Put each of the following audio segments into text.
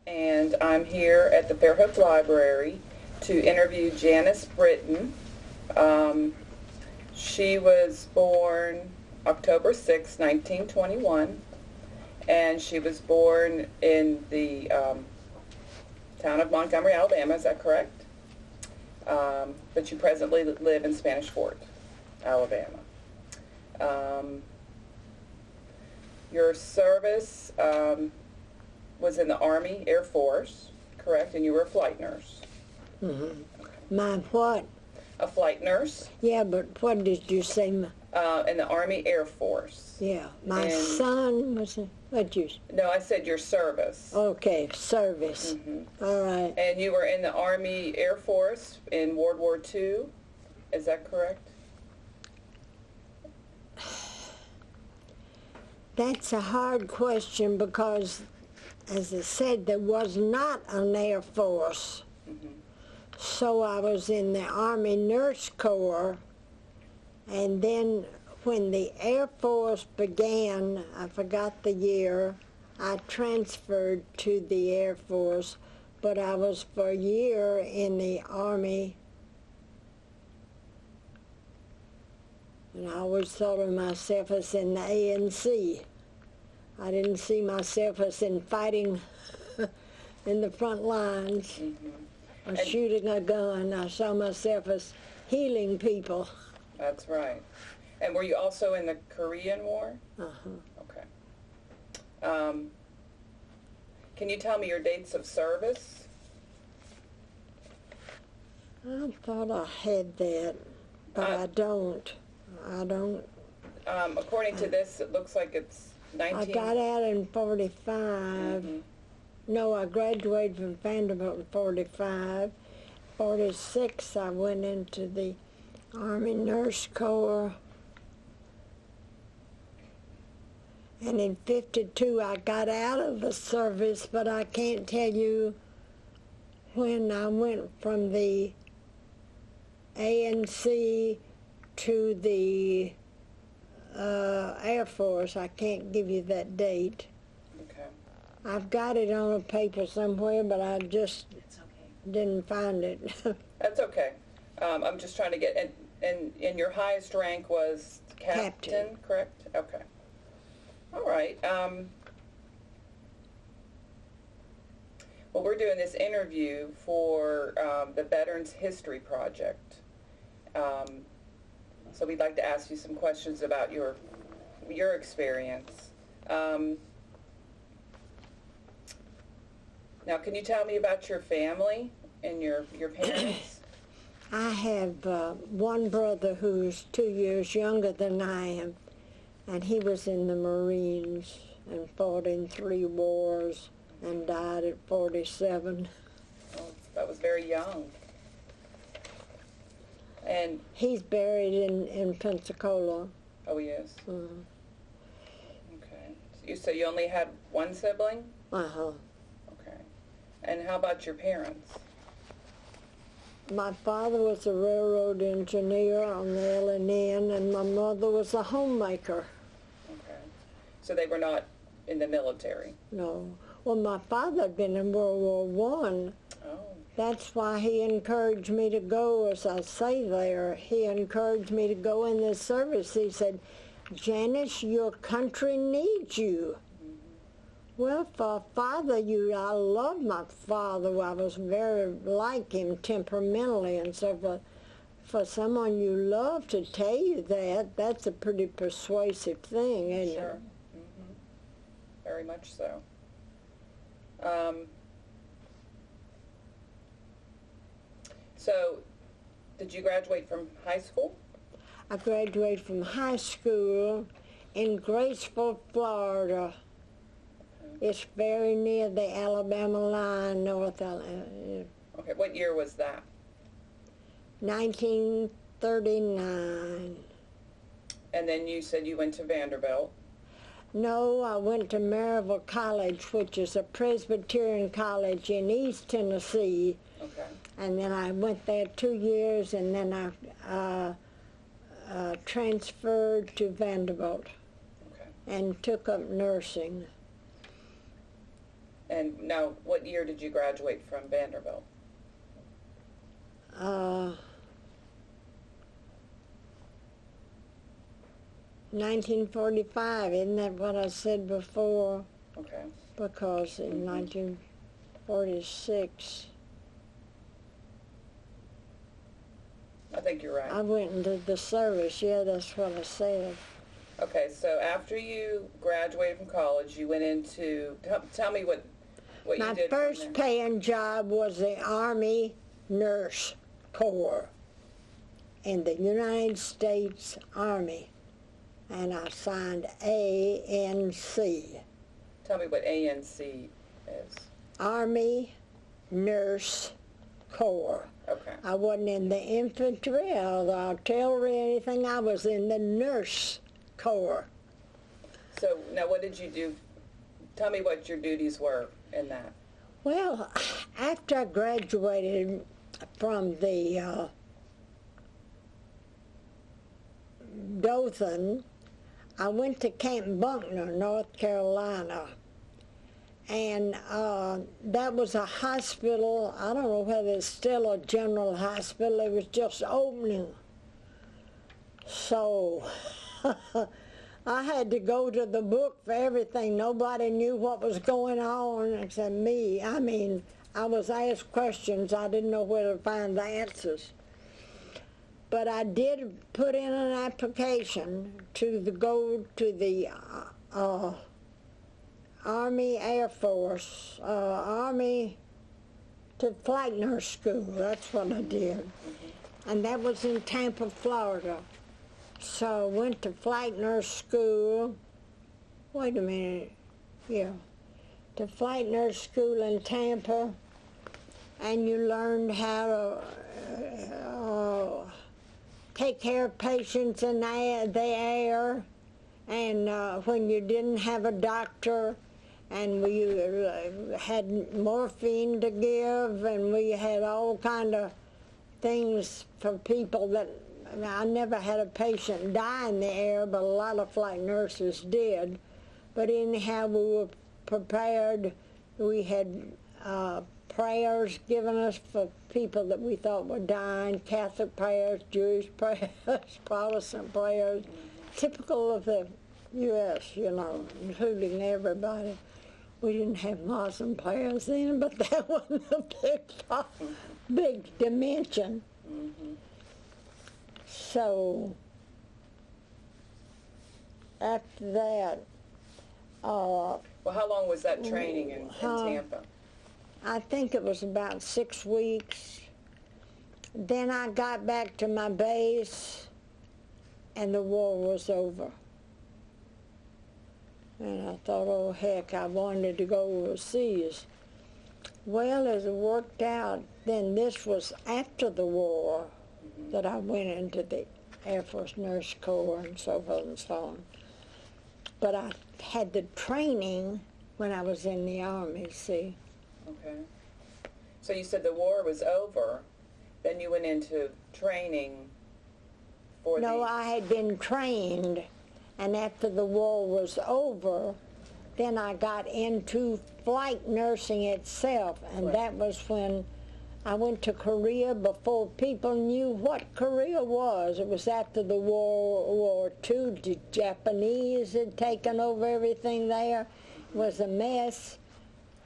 And I'm here at the Fairhope Library to interview Janice Britton. She was born October 6, 1921, and she was born in the town of Montgomery, Alabama. Is that correct? But you presently live in Spanish Fort, Alabama. Your service was in the Army Air Force, correct? And you were a flight nurse. Mm-hmm. My what? A flight nurse. Yeah, but what did you say? In the Army Air Force. Yeah, my son was what you? No, I said your service. Okay, service. Mm-hmm. All right. And you were in the Army Air Force in World War II. Is that correct? That's a hard question because, as I said, there was not an Air Force. Mm-hmm. So I was in the Army Nurse Corps, and then when the Air Force began, I forgot the year, I transferred to the Air Force, but I was for a year in the Army, and I always thought of myself as in the ANC. I didn't see myself as in fighting in the front lines. Mm-hmm. Or shooting a gun. I saw myself as healing people. That's right. And were you also in the Korean War? Uh-huh. Okay. Can you tell me your dates of service? I thought I had that, but I don't. According to this, it looks like it's 19... I got out in 45. Mm-hmm. No, I graduated from Vanderbilt in 45. 46, I went into the Army Nurse Corps. And in 52, I got out of the service, but I can't tell you when I went from the ANC to the Air Force. I can't give you that date. Okay. I've got it on a paper somewhere, but I just didn't find it. That's okay. I'm just trying to get, and your highest rank was captain, correct? Okay. All right. Well, we're doing this interview for the Veterans History Project. So we'd like to ask you some questions about your experience. Now, can you tell me about your family and your parents? I have one brother who's 2 years younger than I am, and he was in the Marines and fought in 3 wars and died at 47. Oh, that was very young. And he's buried in Pensacola. Oh, he is? Mm-hmm. Okay. So you only had one sibling? Uh-huh. Okay. And how about your parents? My father was a railroad engineer on the L&N, and my mother was a homemaker. Okay. So they were not in the military? No. Well, my father had been in World War I. Oh. That's why he encouraged me to go, as I say there. He encouraged me to go in the service. He said, Janice, your country needs you. Mm-hmm. Well, for a father, I love my father. I was very like him temperamentally, and so for someone you love to tell you that, that's a pretty persuasive thing, isn't Sure. it? Mm-hmm. Very much so. So, did you graduate from high school? I graduated from high school in Graceville, Florida. Okay. It's very near the Alabama line, North Alabama. Okay, what year was that? 1939. And then you said you went to Vanderbilt. No, I went to Maryville College, which is a Presbyterian college in East Tennessee. Okay. And then I went there 2 years, and then I transferred to Vanderbilt. Okay. And took up nursing. And now, what year did you graduate from Vanderbilt? 1945, isn't that what I said before? Okay. Because in 1946, I think you're right. I went into the service. Yeah, that's what I said. Okay, so after you graduated from college, you went into, tell me what you My did. first paying job was the Army Nurse Corps in the United States Army, and I signed ANC. Tell me what ANC is. Army Nurse Corps. Okay. I wasn't in the infantry or the artillery or anything. I was in the Nurse Corps. So now what did you do? Tell me what your duties were in that. Well, after I graduated from the Dothan, I went to Camp Buckner, North Carolina. And that was a hospital. I don't know whether it's still a general hospital. It was just opening. So I had to go to the book for everything. Nobody knew what was going on except me. I mean, I was asked questions. I didn't know where to find the answers. But I did put in an application to go to the Army Air Force, Army to Flight Nurse School. That's what I did. And that was in Tampa, Florida. So I went to Flight Nurse School. Wait a minute. Yeah. To Flight Nurse School in Tampa. And you learned how to take care of patients in the air. And when you didn't have a doctor, and we had morphine to give, and we had all kind of things for people that, I never had a patient die in the air, but a lot of flight nurses did. But anyhow, we were prepared. We had prayers given us for people that we thought were dying, Catholic prayers, Jewish prayers, Protestant prayers, typical of the U.S., you know, including everybody. We didn't have Muslim prayers then, but that wasn't a big dimension. Mm-hmm. So after that, well, how long was that training in Tampa? I think it was about 6 weeks. Then I got back to my base, and the war was over. And I thought, oh, heck, I wanted to go overseas. Well, as it worked out, then this was after the war that I went into the Air Force Nurse Corps and so forth and so on. But I had the training when I was in the Army, see. Okay. So you said the war was over, then you went into training for No, I had been trained. And after the war was over, then I got into flight nursing itself. And Right. that was when I went to Korea before people knew what Korea was. It was after the World War II. The Japanese had taken over everything there. It was a mess.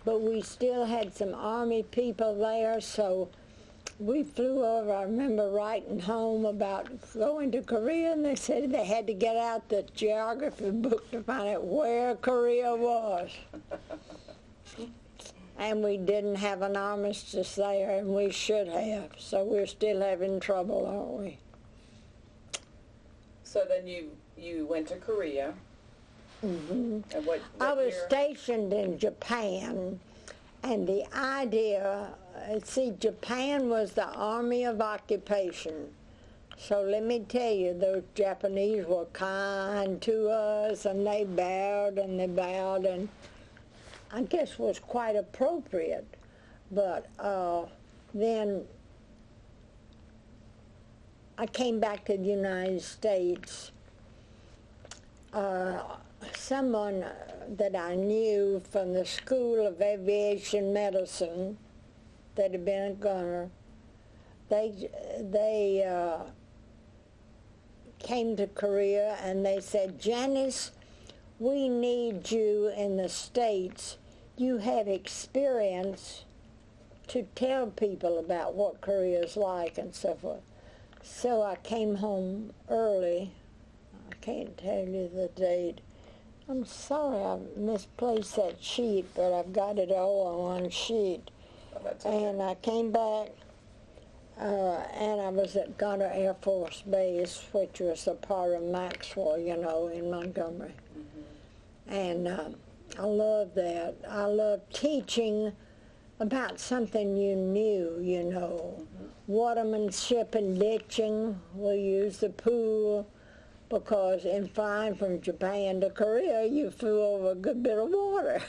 But we still had some Army people there, so we flew over. I remember writing home about going to Korea, and they said they had to get out the geography book to find out where Korea was. And we didn't have an armistice there, and we should have. So we're still having trouble, aren't we? So then you went to Korea. Mm-hmm. And what I was year? stationed in Japan, and the idea, see, Japan was the army of occupation. So let me tell you, those Japanese were kind to us, and they bowed, and I guess was quite appropriate. But then I came back to the United States. someone that I knew from the School of Aviation Medicine that had been a gunner. They came to Korea and they said, Janice, we need you in the States. You have experience to tell people about what Korea is like and so forth. So I came home early. I can't tell you the date. I'm sorry I misplaced that sheet, but I've got it all on one sheet. Oh, that's okay. And I came back, and I was at Gunter Air Force Base, which was a part of Maxwell, you know, in Montgomery. Mm-hmm. And I loved that. I loved teaching about something you knew, you know. Mm-hmm. Watermanship and ditching. We used the pool because in flying from Japan to Korea, you flew over a good bit of water.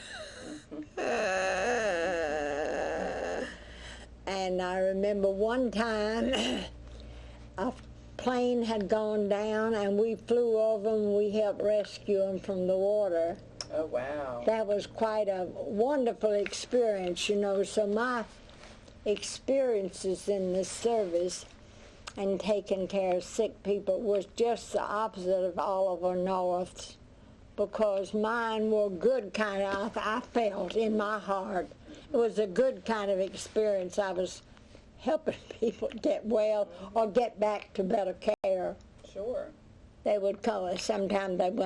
And I remember one time a plane had gone down and we flew over and we helped rescue them from the water. Oh, wow. That was quite a wonderful experience, you know. So my experiences in this service and taking care of sick people was just the opposite of Oliver North's, because mine were good kind of, I felt in my heart. It was a good kind of experience. I was helping people get well or get back to better care. Sure. They would call us, sometimes they went